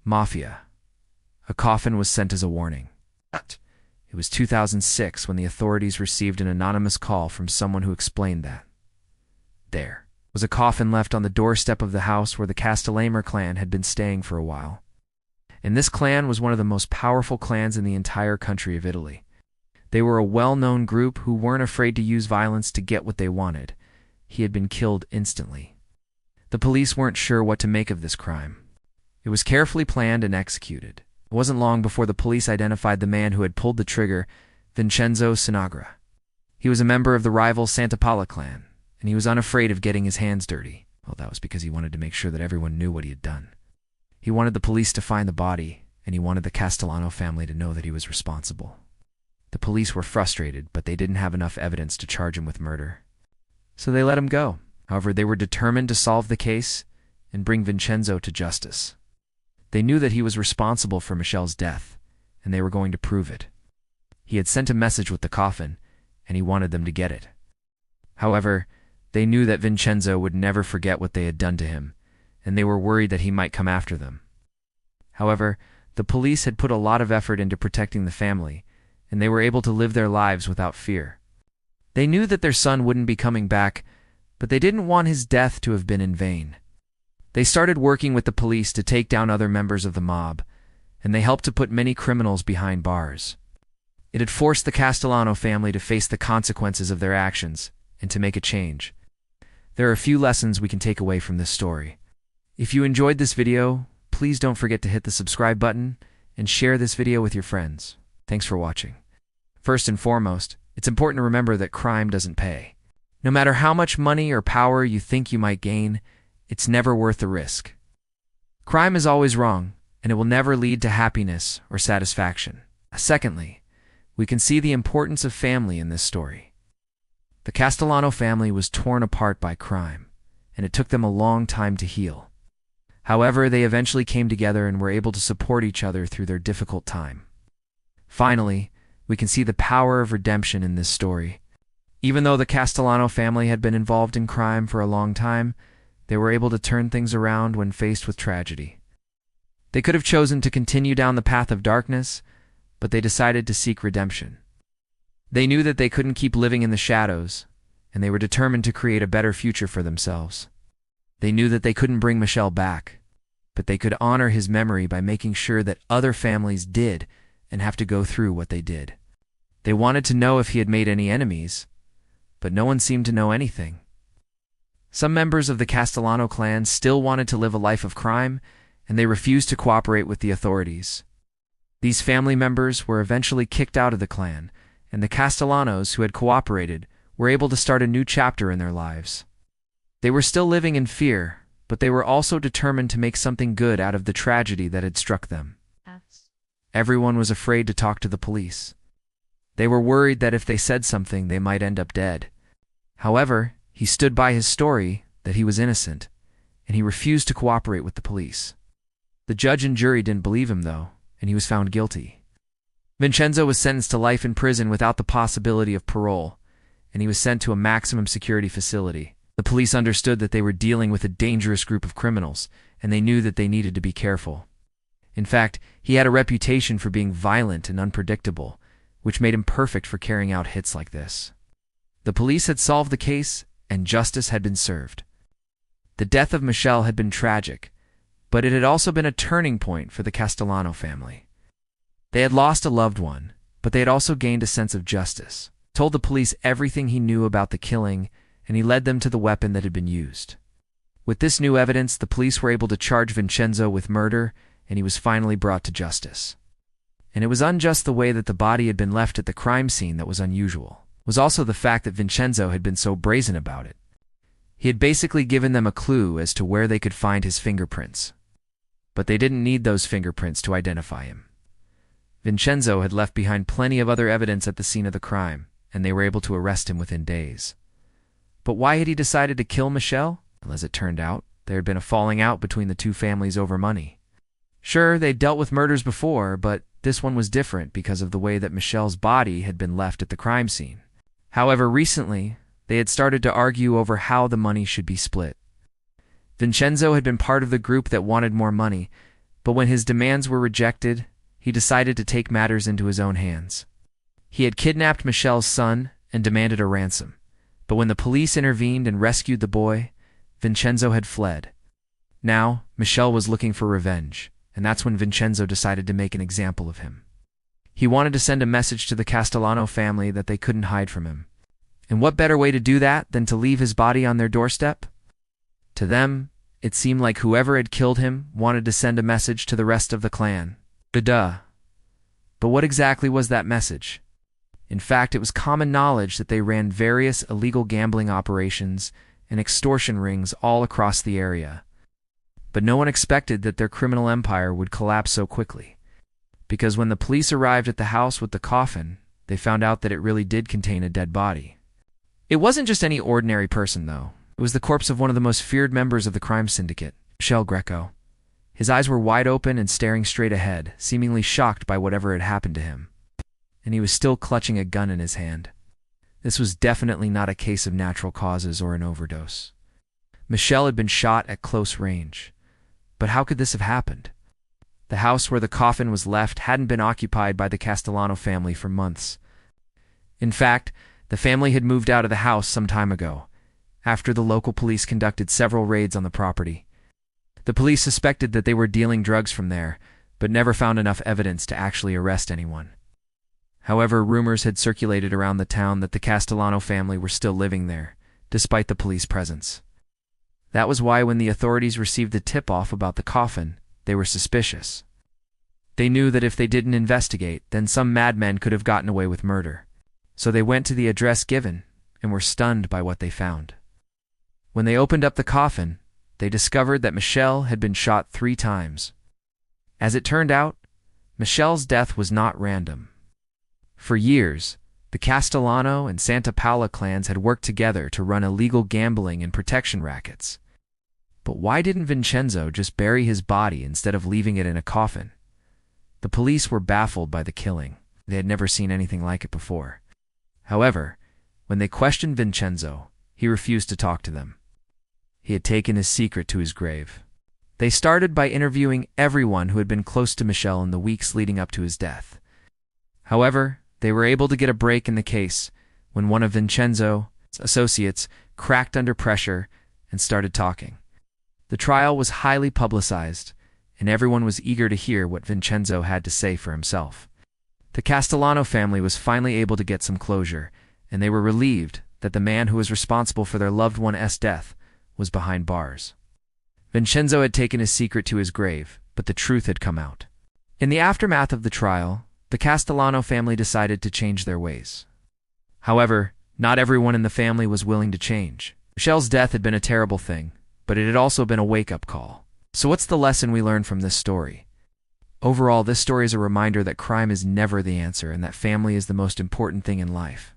Mafia. A coffin was sent as a warning. It was 2006 when the authorities received an anonymous call from someone who explained that there was a coffin left on the doorstep of the house where the Castellamer clan had been staying for a while. And this clan was one of the most powerful clans in the entire country of Italy. They were a well-known group who weren't afraid to use violence to get what they wanted. He had been killed instantly. The police weren't sure what to make of this crime. It was carefully planned and executed. It wasn't long before the police identified the man who had pulled the trigger, Vincenzo Sinagra. He was a member of the rival Santapalla clan, and he was unafraid of getting his hands dirty. Well, that was because he wanted to make sure that everyone knew what he had done. He wanted the police to find the body, and he wanted the Castellano family to know that he was responsible. The police were frustrated, but they didn't have enough evidence to charge him with murder. So they let him go. However, they were determined to solve the case and bring Vincenzo to justice. They knew that he was responsible for Michelle's death, and they were going to prove it. He had sent a message with the coffin, and he wanted them to get it. However, they knew that Vincenzo would never forget what they had done to him, and they were worried that he might come after them. However, the police had put a lot of effort into protecting the family, and they were able to live their lives without fear. They knew that their son wouldn't be coming back, but they didn't want his death to have been in vain. They started working with the police to take down other members of the mob, and they helped to put many criminals behind bars. It had forced the Castellano family to face the consequences of their actions and to make a change. There are a few lessons we can take away from this story. If you enjoyed this video, please don't forget to hit the subscribe button and share this video with your friends. Thanks for watching. First and foremost, it's important to remember that crime doesn't pay. No matter how much money or power you think you might gain, it's never worth the risk. Crime is always wrong, and it will never lead to happiness or satisfaction. Secondly, we can see the importance of family in this story. The Castellano family was torn apart by crime, and it took them a long time to heal. However, they eventually came together and were able to support each other through their difficult time. Finally, we can see the power of redemption in this story. Even though the Castellano family had been involved in crime for a long time, they were able to turn things around when faced with tragedy. They could have chosen to continue down the path of darkness, but they decided to seek redemption. They knew that they couldn't keep living in the shadows, and they were determined to create a better future for themselves. They knew that they couldn't bring Michel back, but they could honor his memory by making sure that other families did and have to go through what they did. They wanted to know if he had made any enemies, but no one seemed to know anything. Some members of the Castellano clan still wanted to live a life of crime, and they refused to cooperate with the authorities. These family members were eventually kicked out of the clan, and the Castellanos who had cooperated were able to start a new chapter in their lives. They were still living in fear, but they were also determined to make something good out of the tragedy that had struck them. Everyone was afraid to talk to the police. They were worried that if they said something, they might end up dead. However, he stood by his story that he was innocent, and he refused to cooperate with the police. The judge and jury didn't believe him, though, and he was found guilty. Vincenzo was sentenced to life in prison without the possibility of parole, and he was sent to a maximum security facility. The police understood that they were dealing with a dangerous group of criminals, and they knew that they needed to be careful. In fact, he had a reputation for being violent and unpredictable, which made him perfect for carrying out hits like this. The police had solved the case, and justice had been served. The death of Michel had been tragic, but it had also been a turning point for the Castellano family. They had lost a loved one, but they had also gained a sense of justice. He told the police everything he knew about the killing, and he led them to the weapon that had been used. With this new evidence, the police were able to charge Vincenzo with murder, and he was finally brought to justice. And it was unjust the way that the body had been left at the crime scene that was unusual. It was also the fact that Vincenzo had been so brazen about it. He had basically given them a clue as to where they could find his fingerprints. But they didn't need those fingerprints to identify him. Vincenzo had left behind plenty of other evidence at the scene of the crime, and they were able to arrest him within days. But why had he decided to kill Michel? Well, as it turned out, there had been a falling out between the two families over money. Sure, they'd dealt with murders before, but this one was different because of the way that Michel's body had been left at the crime scene. However, recently, they had started to argue over how the money should be split. Vincenzo had been part of the group that wanted more money, But when his demands were rejected, he decided to take matters into his own hands. He had kidnapped Michelle's son and demanded a ransom. But when the police intervened and rescued the boy, Vincenzo had fled. Now, Michelle was looking for revenge, and that's when Vincenzo decided to make an example of him. He wanted to send a message to the Castellano family that they couldn't hide from him. And what better way to do that than to leave his body on their doorstep? To them, it seemed like whoever had killed him wanted to send a message to the rest of the clan. Duh. But what exactly was that message? In fact, it was common knowledge that they ran various illegal gambling operations and extortion rings all across the area. But no one expected that their criminal empire would collapse so quickly. Because when the police arrived at the house with the coffin, they found out that it really did contain a dead body. It wasn't just any ordinary person, though. It was the corpse of one of the most feared members of the crime syndicate, Michel Greco. His eyes were wide open and staring straight ahead, seemingly shocked by whatever had happened to him. And he was still clutching a gun in his hand. This was definitely not a case of natural causes or an overdose. Michel had been shot at close range. But how could this have happened? The house where the coffin was left hadn't been occupied by the Castellano family for months. In fact, the family had moved out of the house some time ago, after the local police conducted several raids on the property. The police suspected that they were dealing drugs from there, but never found enough evidence to actually arrest anyone. However, rumors had circulated around the town that the Castellano family were still living there, despite the police presence. That was why when the authorities received the tip-off about the coffin, they were suspicious. They knew that if they didn't investigate, then some madmen could have gotten away with murder. So they went to the address given and were stunned by what they found. When they opened up the coffin, they discovered that Michelle had been shot 3 times. As it turned out, Michelle's death was not random. For years, the Castellano and Santa Paula clans had worked together to run illegal gambling and protection rackets. But why didn't Vincenzo just bury his body instead of leaving it in a coffin? The police were baffled by the killing. They had never seen anything like it before. However, when they questioned Vincenzo, he refused to talk to them. He had taken his secret to his grave. They started by interviewing everyone who had been close to Michel in the weeks leading up to his death. However, they were able to get a break in the case when one of Vincenzo's associates cracked under pressure and started talking. The trial was highly publicized, and everyone was eager to hear what Vincenzo had to say for himself. The Castellano family was finally able to get some closure, and they were relieved that the man who was responsible for their loved one's death was behind bars. Vincenzo had taken his secret to his grave, but the truth had come out. In the aftermath of the trial, the Castellano family decided to change their ways. However, not everyone in the family was willing to change. Michelle's death had been a terrible thing, but it had also been a wake-up call. So what's the lesson we learned from this story? Overall, this story is a reminder that crime is never the answer and that family is the most important thing in life.